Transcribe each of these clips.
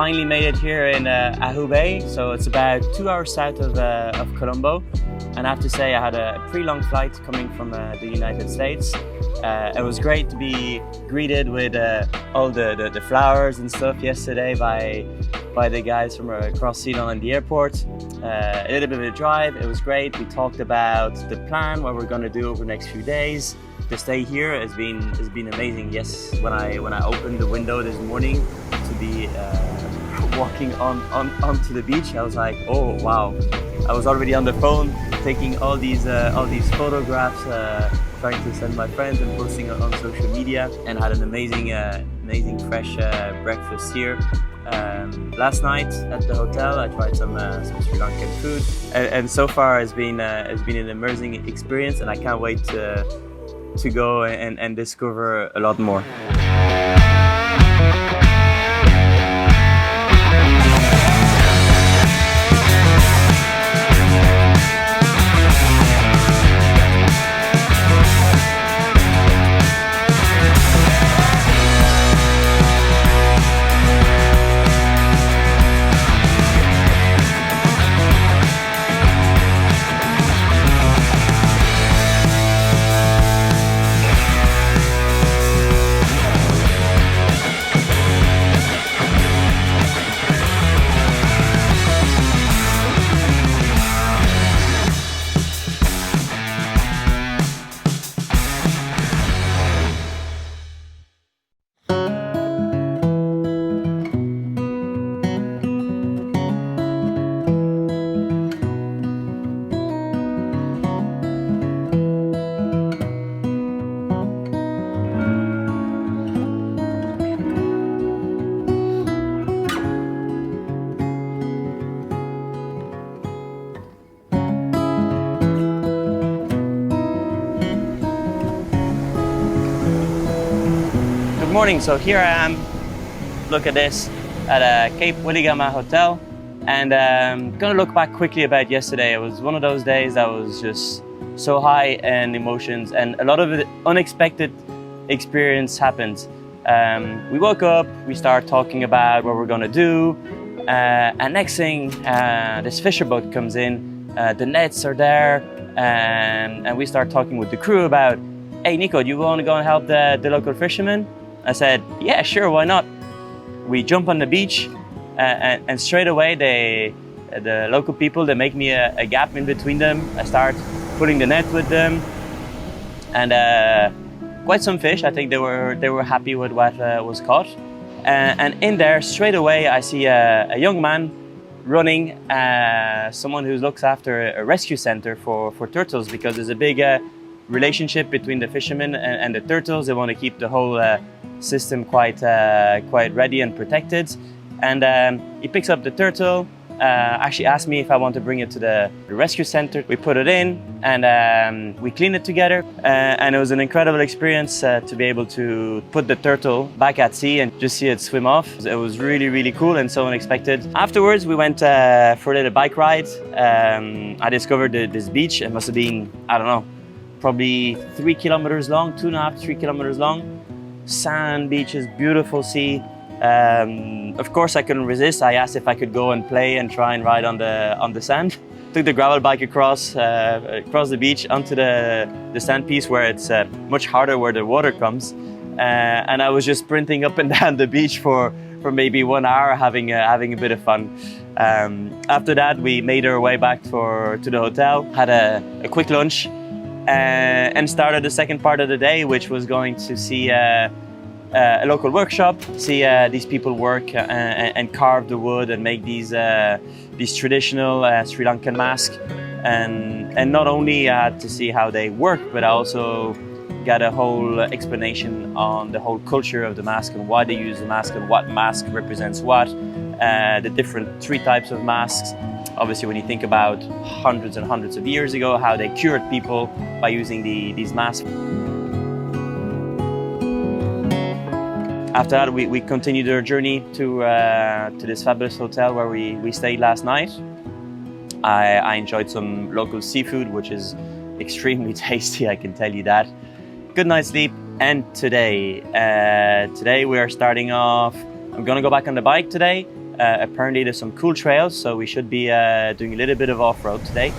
finally made it here in Ahu Bay, so it's about 2 hours south of Colombo. And I have to say I had a pretty long flight coming from the United States. It was great to be greeted with all the flowers and stuff yesterday by the guys from Across Ceylon in the airport. A little bit of a drive, it was great. We talked about the plan, what we're going to do over the next few days. The stay here has been amazing. Yes, when I opened the window this morning to be walking onto the beach, I was like, oh wow! I was already on the phone taking all these photographs, trying to send my friends and posting on social media, and had an amazing fresh breakfast here. Last night at the hotel, I tried some Sri Lankan food, and so far it's been an amazing experience, and I can't wait to go and discover a lot more. Good morning, so here I am, look at this, at Cape Willigama Hotel, and I'm gonna look back quickly about yesterday. It was one of those days that was just so high in emotions, and a lot of unexpected experience happened. We woke up, we start talking about what we're gonna do, and next thing, this fisher boat comes in, the nets are there, and we start talking with the crew about, hey Nico, do you want to go and help the local fishermen? I said, yeah, sure, why not? We jump on the beach, and straight away the local people, they make me a gap in between them. I start pulling the net with them, and quite some fish. I think they were happy with what was caught. And in there, straight away, I see a young man running, someone who looks after a rescue center for turtles, because there's a big relationship between the fishermen and the turtles. They want to keep the whole system quite ready and protected. And he picks up the turtle, actually asked me if I want to bring it to the rescue center. We put it in, and we clean it together. And it was an incredible experience to be able to put the turtle back at sea and just see it swim off. It was really, really cool and so unexpected. Afterwards, we went for a little bike ride. I discovered this beach. It must have been, I don't know, probably 3 kilometers long, 2.5, 3 kilometers long. Sand beaches, beautiful sea. Of course, I couldn't resist. I asked if I could go and play and try and ride on the sand. Took the gravel bike across the beach onto the sand piece where it's much harder where the water comes. And I was just sprinting up and down the beach for maybe 1 hour, having a bit of fun. After that, we made our way back to the hotel, had a quick lunch, and started the second part of the day, which was going to see a local workshop, see these people work and carve the wood and make these traditional Sri Lankan masks. And not only to see how they work, but I also got a whole explanation on the whole culture of the mask and why they use the mask and what mask represents what, the different 3 types of masks. Obviously, when you think about hundreds and hundreds of years ago, how they cured people by using these masks. After that, we continued our journey to this fabulous hotel where we stayed last night. I enjoyed some local seafood, which is extremely tasty, I can tell you that. Good night's sleep. And today we are starting off. I'm gonna go back on the bike today. Apparently there's some cool trails, so we should be doing a little bit of off-road today.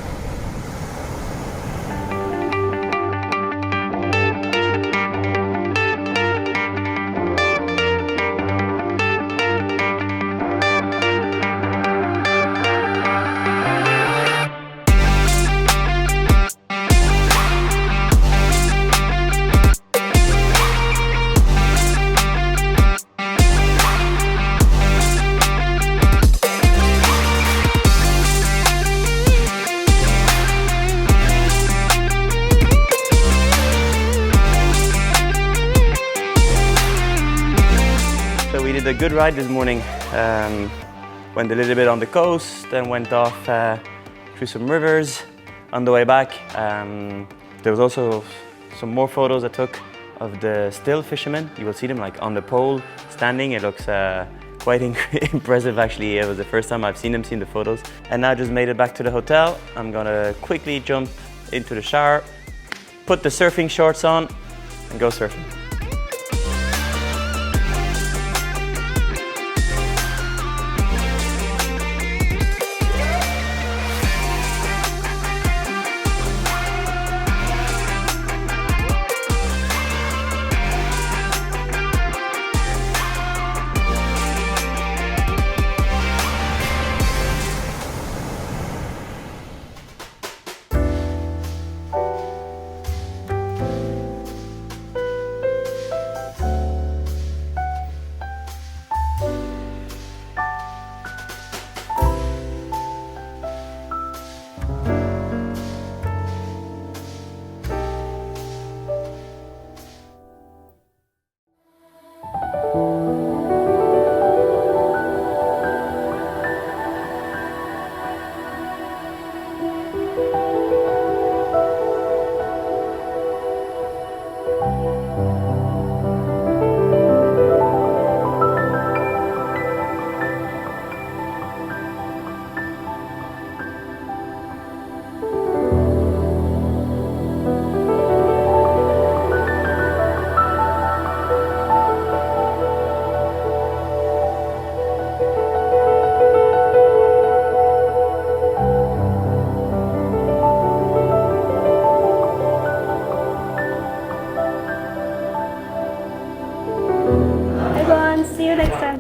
We did a good ride this morning. Went a little bit on the coast, then went off through some rivers. On the way back, there was also some more photos I took of the still fishermen. You will see them like on the pole standing. It looks quite impressive actually. It was the first time I've seen them, seen the photos. And now I just made it back to the hotel. I'm gonna quickly jump into the shower, put the surfing shorts on and go surfing.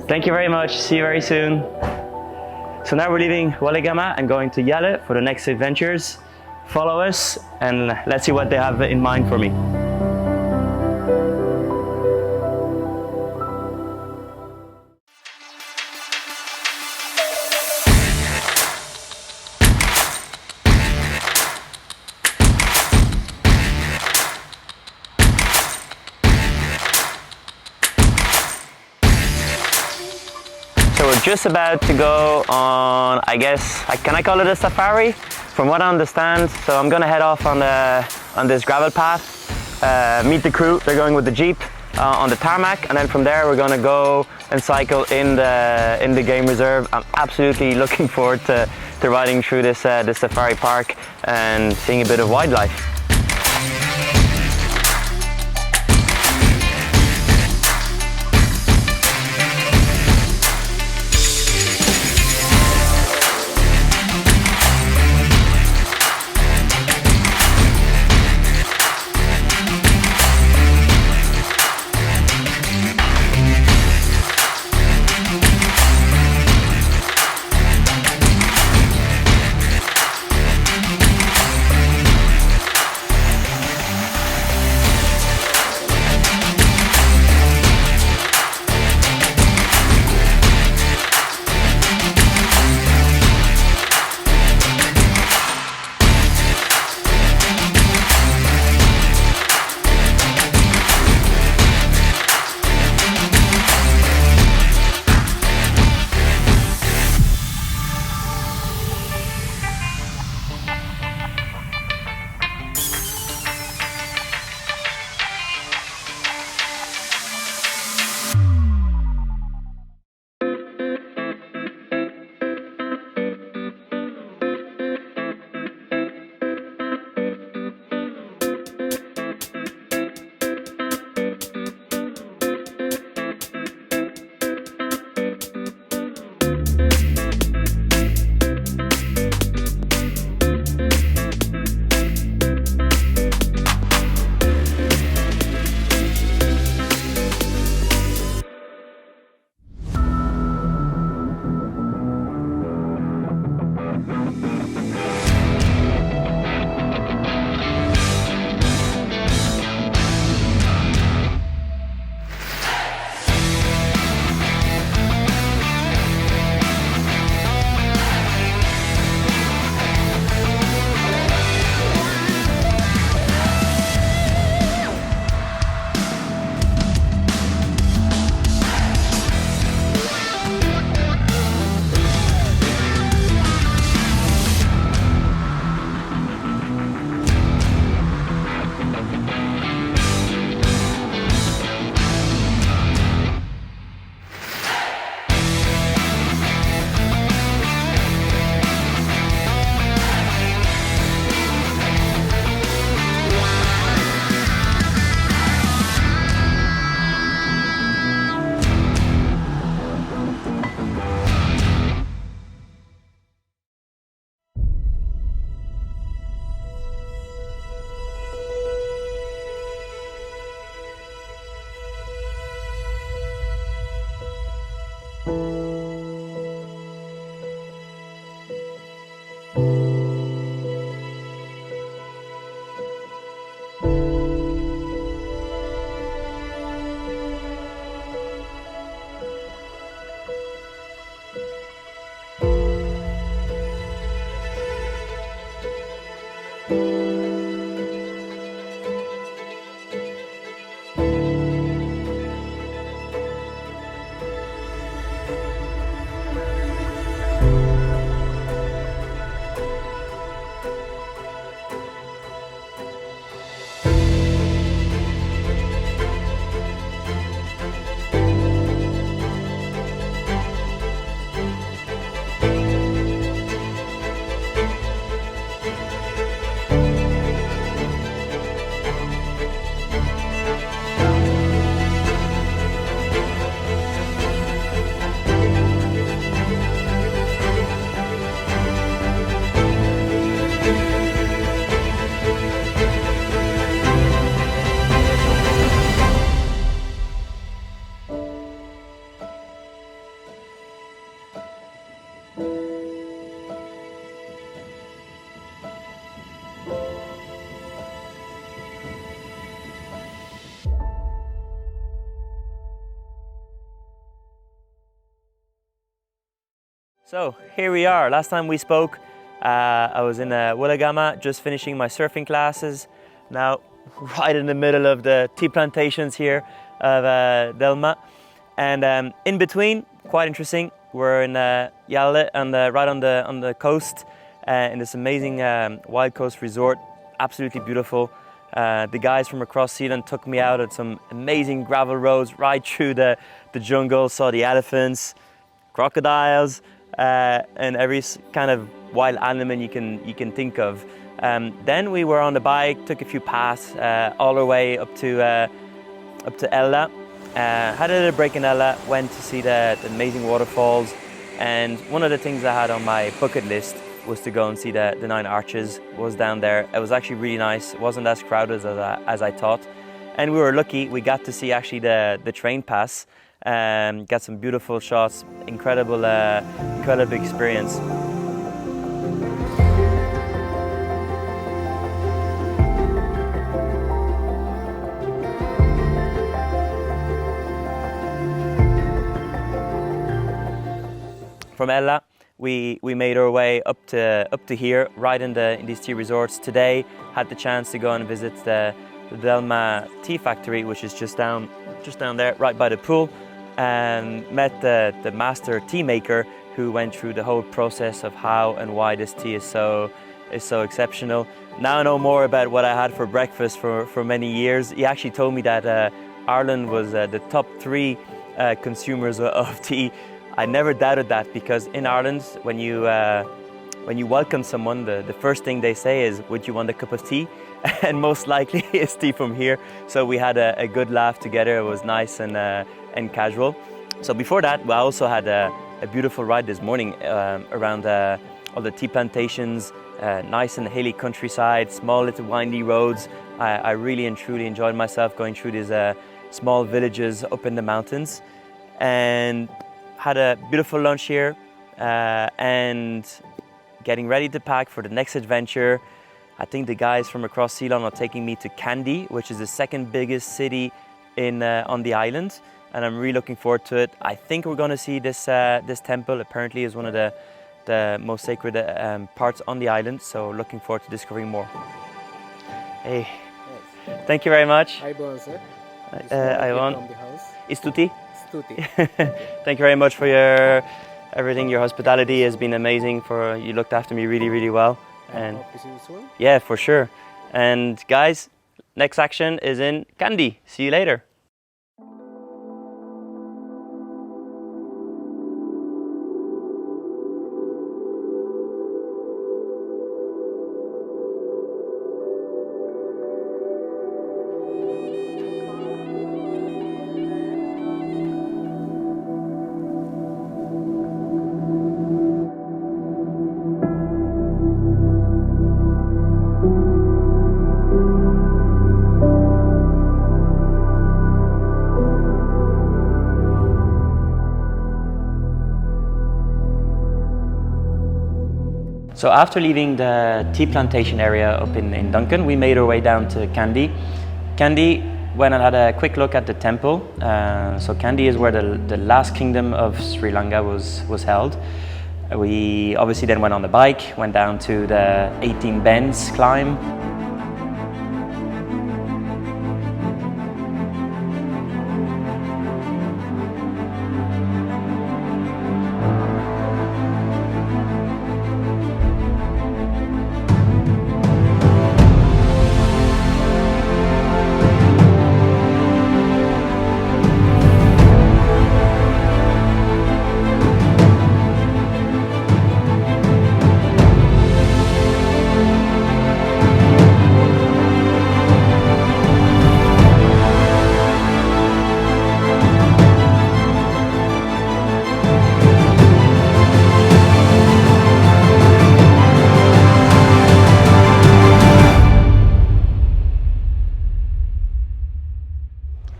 Thank you very much. See you very soon. So now we're leaving Waligama and going to Yale for the next adventures. Follow us and let's see what they have in mind for me. So we're just about to go on, I guess, can I call it a safari? From what I understand, so I'm gonna head off on this gravel path, meet the crew. They're going with the Jeep on the tarmac, and then from there we're gonna go and cycle in the game reserve. I'm absolutely looking forward to riding through this safari park and seeing a bit of wildlife. So here we are. Last time we spoke, I was in Woolagama, just finishing my surfing classes. Now, right in the middle of the tea plantations here of Delma. And in between, quite interesting, we're in Yalle, right on the coast, in this amazing wild coast resort. Absolutely beautiful. The guys from Across Ceylon took me out on some amazing gravel roads right through the jungle, saw the elephants, crocodiles, and every kind of wild animal you can think of. Then we were on the bike, took a few paths all our way up to Ella. Had a little break in Ella, went to see the amazing waterfalls, and one of the things I had on my bucket list was to go and see the Nine Arches. Was down there. It was actually really nice. It wasn't as crowded as I thought, and we were lucky. We got to see actually the train pass. Got some beautiful shots. Incredible experience. From Ella, we made our way up to here, right in these tea resorts. Today, had the chance to go and visit the Delma tea factory, which is just down there, right by the pool, and met the master tea maker, who went through the whole process of how and why this tea is so exceptional. Now I know more about what I had for breakfast for many years. He actually told me that Ireland was the top 3 consumers of tea. I never doubted that, because in Ireland, when you welcome someone, the first thing they say is, "Would you want a cup of tea?" And most likely it's tea from here. So we had a good laugh together. It was nice and casual. So before that, I also had a beautiful ride this morning around all the tea plantations, nice and hilly countryside, small little windy roads. I really and truly enjoyed myself going through these small villages up in the mountains, and had a beautiful lunch here, and getting ready to pack for the next adventure. I think the guys from Across Ceylon are taking me to Kandy, which is the second biggest city on the island, and I'm really looking forward to it. I think we're going to see this temple. Apparently is one of the most sacred parts on the island, so looking forward to discovering more. Hey, yes. Thank you very much. From the house. Istuti. Stuti. Thank you very much for everything. Your hospitality has been amazing. You looked after me really, really well. And hope to see you soon. Yeah, for sure. And guys, next action is in Kandy. See you later. So after leaving the tea plantation area up in Duncan, we made our way down to Kandy. Kandy, went and had a quick look at the temple. So Kandy is where the last kingdom of Sri Lanka was held. We obviously then went on the bike, went down to the 18 bends climb.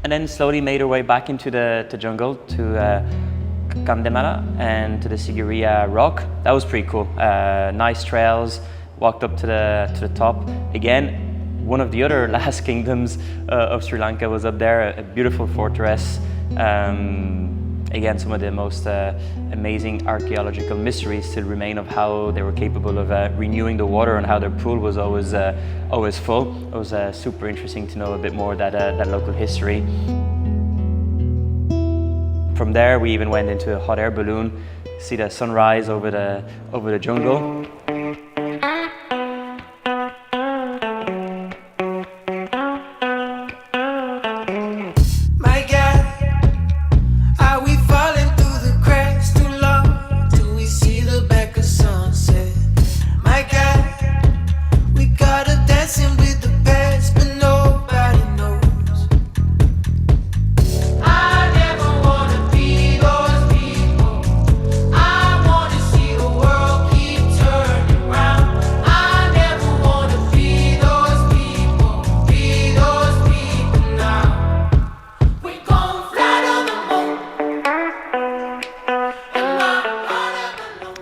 And then slowly made our way back into the jungle to Kandemala and to the Sigiriya rock. That was pretty cool. Nice trails, walked up to the top. Again, one of the other last kingdoms of Sri Lanka was up there, a beautiful fortress. Again, some of the most amazing archaeological mysteries still remain of how they were capable of renewing the water and how their pool was always full. It was super interesting to know a bit more that local history. From there, we even went into a hot air balloon, see the sunrise over the jungle.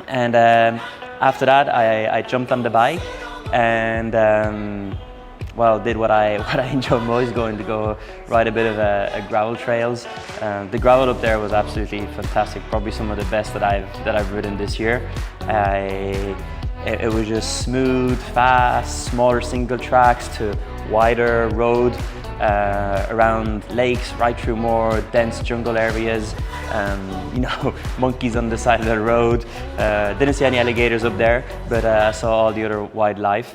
And after that, I jumped on the bike and well, did what I enjoy most, going to go ride a bit of a gravel trails. The gravel up there was absolutely fantastic, probably some of the best that I've ridden this year. It was just smooth, fast, smaller single tracks to wider road around lakes, right through more dense jungle areas. You know, monkeys on the side of the road. Didn't see any alligators up there, but I saw all the other wildlife.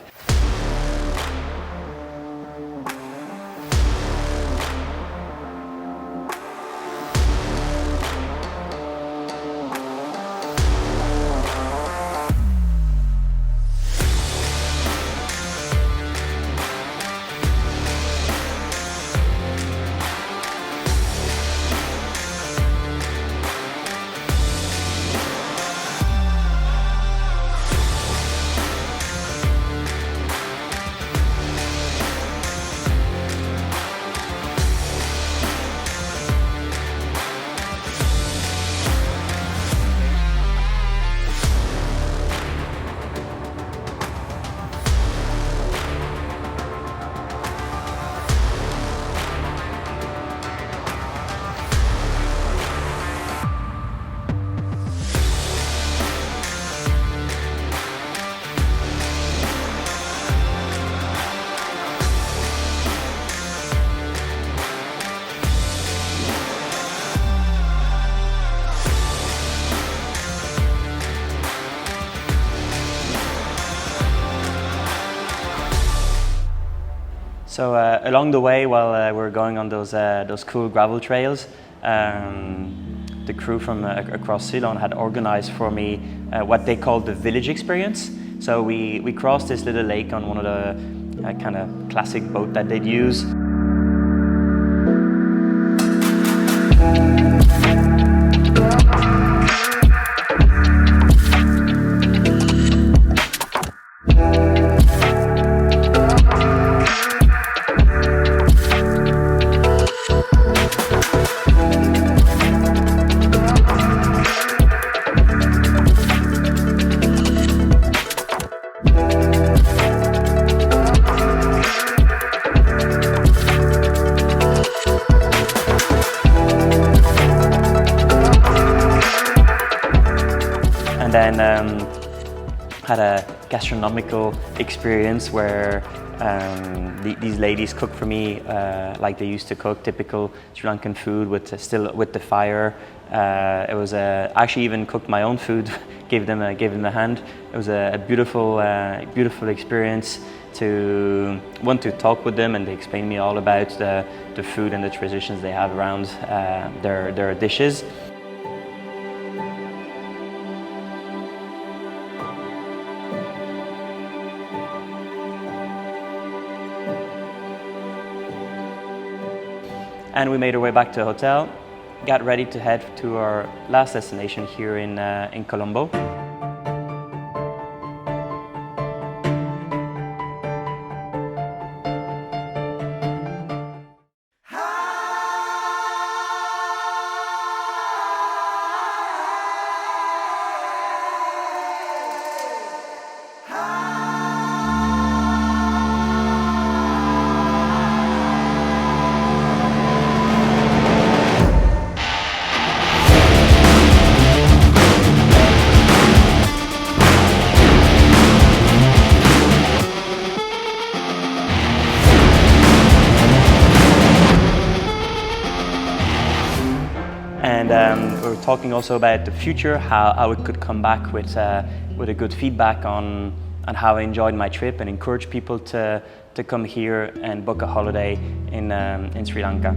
So along the way, while we were going on those cool gravel trails, the crew from Across Ceylon had organized for me what they called the village experience. So we crossed this little lake on one of the kind of classic boat that they'd use. and had a gastronomical experience where these ladies cooked for me like they used to cook typical Sri Lankan food still with the fire. It was I actually even cooked my own food, gave them a hand. It was a beautiful experience to talk with them, and they explained me all about the food and the traditions they have around their dishes. And we made our way back to the hotel, got ready to head to our last destination here in Colombo. And we were talking also about the future, how it could come back with a good feedback on how I enjoyed my trip, and encourage people to come here and book a holiday in Sri Lanka.